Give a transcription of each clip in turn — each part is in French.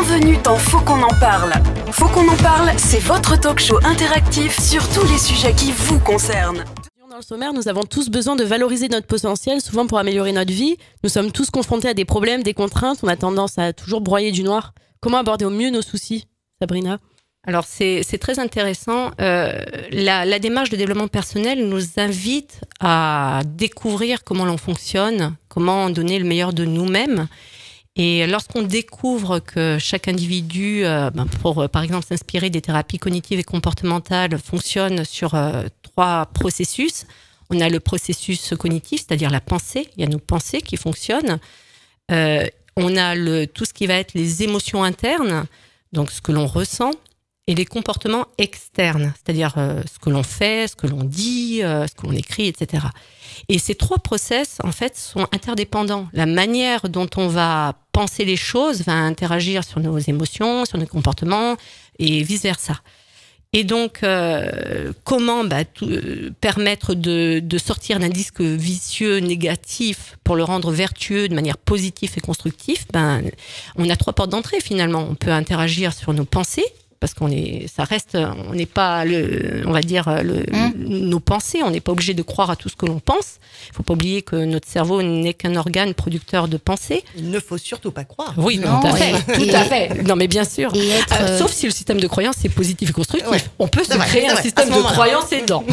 Bienvenue dans Faut qu'on en parle. Faut qu'on en parle, c'est votre talk show interactif sur tous les sujets qui vous concernent. Dans le sommaire, nous avons tous besoin de valoriser notre potentiel, souvent pour améliorer notre vie. Nous sommes tous confrontés à des problèmes, des contraintes. On a tendance à toujours broyer du noir. Comment aborder au mieux nos soucis, Sabrina ? Alors, c'est très intéressant. La démarche de développement personnel nous invite à découvrir comment l'on fonctionne, comment donner le meilleur de nous-mêmes. Et lorsqu'on découvre que chaque individu, pour par exemple s'inspirer des thérapies cognitives et comportementales, fonctionne sur 3 processus. On a le processus cognitif, c'est-à-dire la pensée. Il y a nos pensées qui fonctionnent. On a tout ce qui va être les émotions internes, donc ce que l'on ressent, et les comportements externes, c'est-à-dire ce que l'on fait, ce que l'on dit, ce que l'on écrit, etc. Et ces 3 process, en fait, sont interdépendants. La manière dont on va penser les choses va interagir sur nos émotions, sur nos comportements, et vice-versa. Et donc, comment permettre de sortir d'un disque vicieux négatif pour le rendre vertueux de manière positive et constructive? On a 3 portes d'entrée, finalement. On peut interagir sur nos pensées, parce on n'est pas nos pensées, on n'est pas obligé de croire à tout ce que l'on pense. Il ne faut pas oublier que notre cerveau n'est qu'un organe producteur de pensées. Il ne faut surtout pas croire. Oui, non, tout à fait. Non, mais bien sûr. Sauf si le système de croyance est positif et constructif. Ouais. On peut se créer un système de croyance dedans.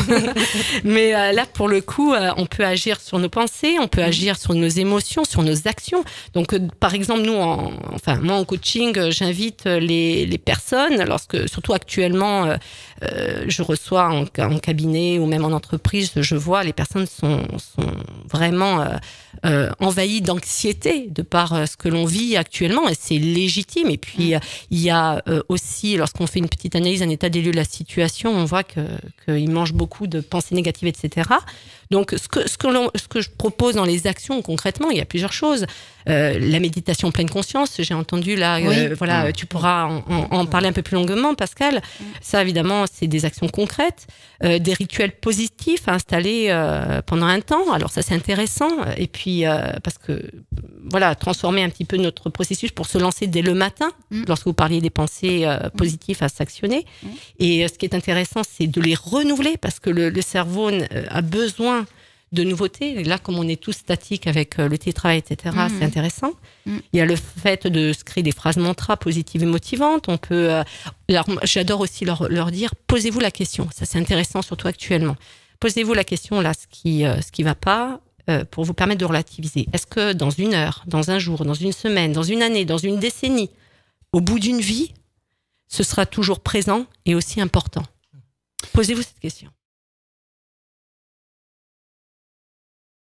Mais là, pour le coup, on peut agir sur nos pensées, on peut agir sur nos émotions, sur nos actions. Donc, par exemple, moi, en coaching, j'invite les personnes, surtout actuellement, je reçois en cabinet ou même en entreprise, je vois les personnes sont vraiment envahies d'anxiété de par ce que l'on vit actuellement, et c'est légitime. Et puis il y a aussi, lorsqu'on fait une petite analyse, un état des lieux de la situation, on voit qu'ils mangent beaucoup de pensées négatives, etc. Donc ce que je propose dans les actions concrètement, il y a plusieurs choses. La méditation pleine conscience, j'ai entendu là, oui. Tu pourras en parler un peu plus longuement, Pascal. Ça, évidemment, c'est des actions concrètes, des rituels positifs à installer pendant un temps. Alors ça, c'est intéressant. Et puis, parce que, transformer un petit peu notre processus pour se lancer dès le matin, lorsque vous parliez des pensées positives à s'actionner. Et ce qui est intéressant, c'est de les renouveler, parce que le cerveau a besoin de nouveautés. Et là, comme on est tous statiques avec le télétravail, etc., c'est intéressant. Il y a le fait de se créer des phrases mantras positives et motivantes. On peut, j'adore aussi leur dire, posez-vous la question. Ça, c'est intéressant, surtout actuellement. Posez-vous la question, là, ce qui va pas, pour vous permettre de relativiser. Est-ce que dans 1 heure, dans un jour, dans une semaine, dans une année, dans une décennie, au bout d'une vie, ce sera toujours présent et aussi important? Posez-vous cette question.